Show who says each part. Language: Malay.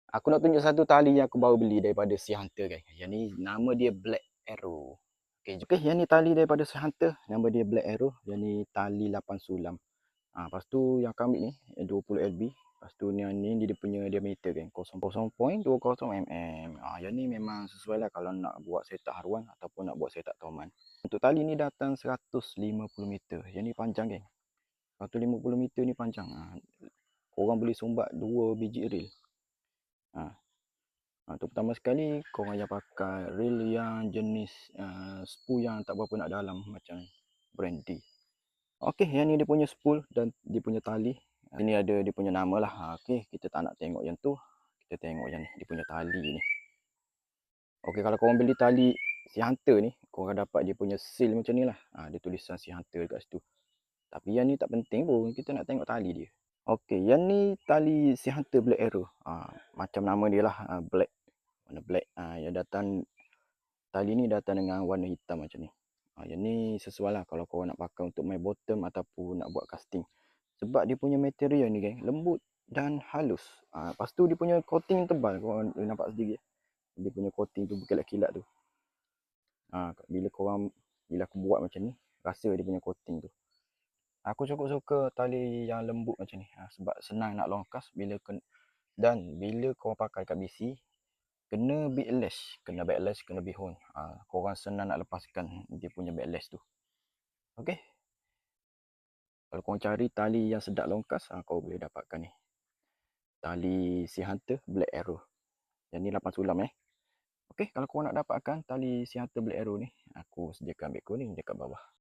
Speaker 1: Aku nak tunjuk satu tali yang aku baru beli daripada Si Hunter guys. Yang ni nama dia Black Arrow. Okey, yang ni tali daripada Si Hunter, nama dia Black Arrow. Yang ni tali 8 sulam. Lepas tu yang aku ambil ni 20 LB. Lepas tu ni dia punya diameter kan 0.20 mm. Yang ni memang sesuai lah kalau nak buat setak haruan ataupun nak buat setak toman. Untuk tali ni datang 150 meter. Yang ni panjang kan. 150 meter ni panjang. Korang boleh sumbat 2 biji reel. Untuk pertama sekali korang yang pakai reel yang jenis spool yang tak berapa nak dalam macam Brandy. Okey, yang ni dia punya spool dan dia punya tali. Ini ada dia punya nama lah. Okey, kita tak nak tengok yang tu. Kita tengok yang ni, dia punya tali ni. Okey, kalau korang beli tali Si Hunter ni, korang dapat dia punya seal macam ni lah. Dia tulisan Si Hunter dekat situ. Tapi yang ni tak penting pun, kita nak tengok tali dia. Okey, yang ni tali Si Hunter Black Arrow. Macam nama dia lah, black. Warna black. Yang datang tali ni datang dengan warna hitam macam ni. Yang ni sesuai lah kalau korang nak pakai untuk main bottom ataupun nak buat casting. Sebab dia punya material ni geng, lembut dan halus. Lepas tu dia punya coating tebal. Korang nampak sendiri. Dia punya coating tu berkilat-kilat tu. Bila aku buat macam ni, rasa dia punya coating tu. Aku cukup suka tali yang lembut macam ni. Sebab senang nak longkas dan bila korang pakai kat BC, kena backlash, kena bihun. Korang senang nak lepaskan dia punya backlash tu. Okey. Kalau korang cari tali yang sedap longkas, kau boleh dapatkan ni. Tali Si Hunter Black Arrow. Yang ni 8 sulam Okey, kalau korang nak dapatkan tali Si Hunter Black Arrow ni, aku sediakan ambil link dekat bawah.